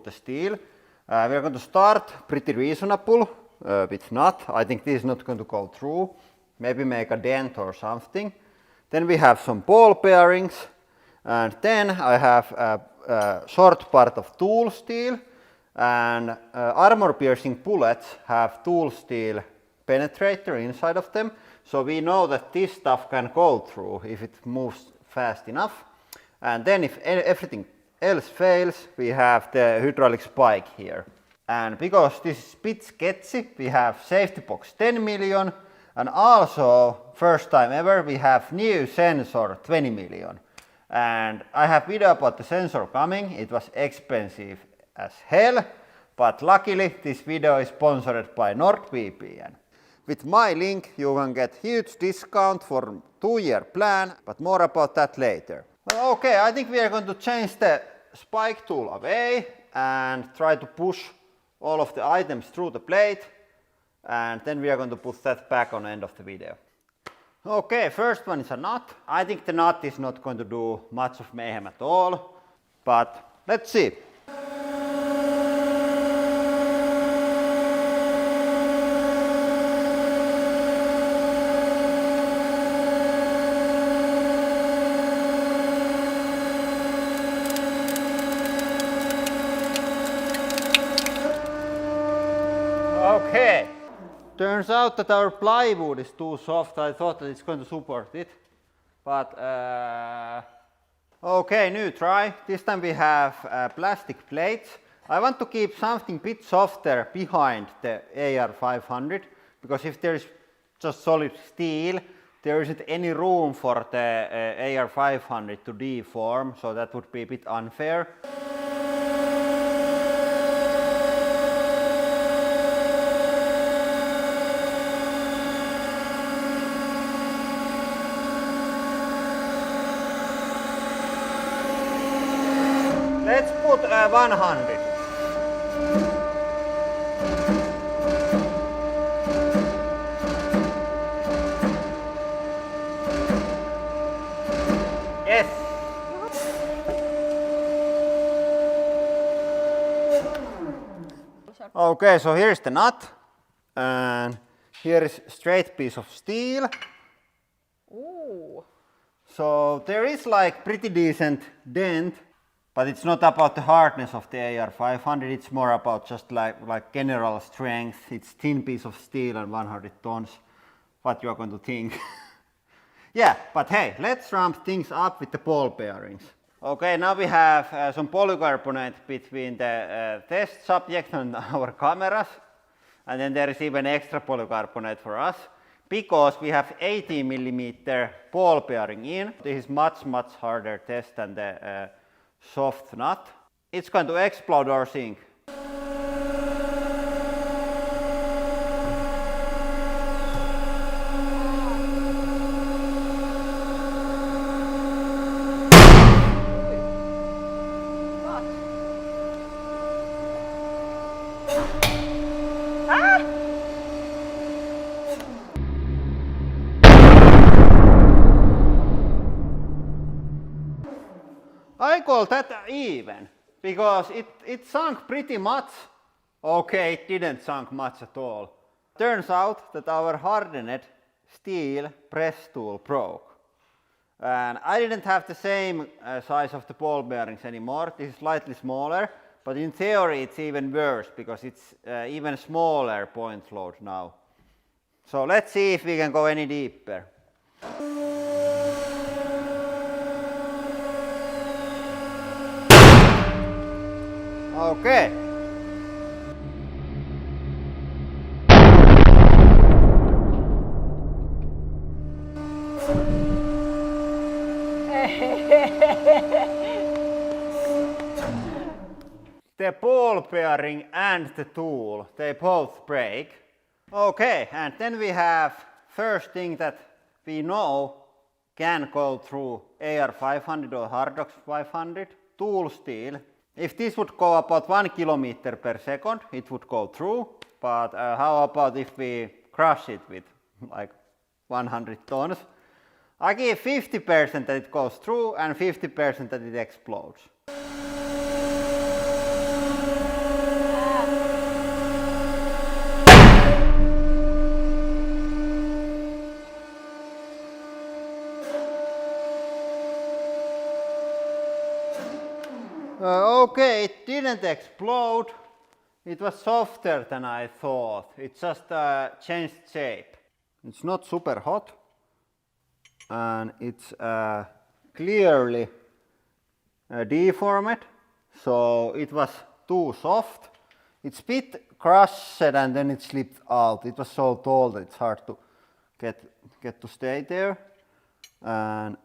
the steel. We are going to start pretty reasonable with nut. I think this is not going to go through. Maybe make a dent or something. Then we have some ball bearings, and then I have a short part of tool steel, and armor piercing bullets have tool steel penetrator inside of them, so we know that this stuff can go through if it moves fast enough. And then if everything else fails, we have the hydraulic spike here. And because this is a bit sketchy, we have safety box 10 million, and also first time ever we have new sensor 20 million. And I have video about the sensor coming. It was expensive as hell, but luckily this video is sponsored by NordVPN. With my link you can get huge discount for 2-year plan, but more about that later. Well, okay, I think we are going to change the spike tool away and try to push all of the items through the plate, and then we are going to put that back on the end of the video. Okay, first one is a nut. I think the nut is not going to do much of mayhem at all, but let's see. Okay, turns out that our plywood is too soft. I thought that it's going to support it, but okay, new try. This time we have plastic plates. I want to keep something a bit softer behind the AR500, because if there is just solid steel, there isn't any room for the AR500 to deform, so that would be a bit unfair. Let's put 100. Yes. Okay, so here's the nut, and here is straight piece of steel. Ooh. So there is like pretty decent dent. But it's not about the hardness of the AR500, it's more about just like general strength. It's thin piece of steel and 100 tons. What you are going to think. Yeah, but hey, let's ramp things up with the ball bearings. Okay, now we have some polycarbonate between the test subject and our cameras. And then there is even extra polycarbonate for us, because we have 80mm ball bearing in. This is much harder test than the soft nut. It's going to explode or sink. I call that even, because it sunk pretty much. Okay, it didn't sunk much at all. Turns out that our hardened steel press tool broke. And I didn't have the same size of the ball bearings anymore. This is slightly smaller, but in theory it's even worse, because it's even smaller point load now. So let's see if we can go any deeper. Okay. The ball bearing and the tool, they both break. Okay, and then we have first thing that we know can go through AR500 or Hardox 500, tool steel. If this would go about 1 kilometer per second, it would go through. But how about if we crush it with like 100 tons? I give 50% that it goes through and 50% that it explodes. Okay, it didn't explode. It was softer than I thought. It just changed shape. It's not super hot, and it's clearly deformed, so it was too soft. It's a bit crushed and then it slipped out. It was so tall that it's hard to get to stay there. And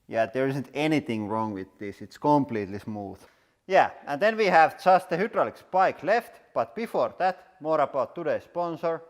yeah, there isn't anything wrong with this. It's completely smooth. Yeah, and then we have just the hydraulic spike left, but before that, more about today's sponsor.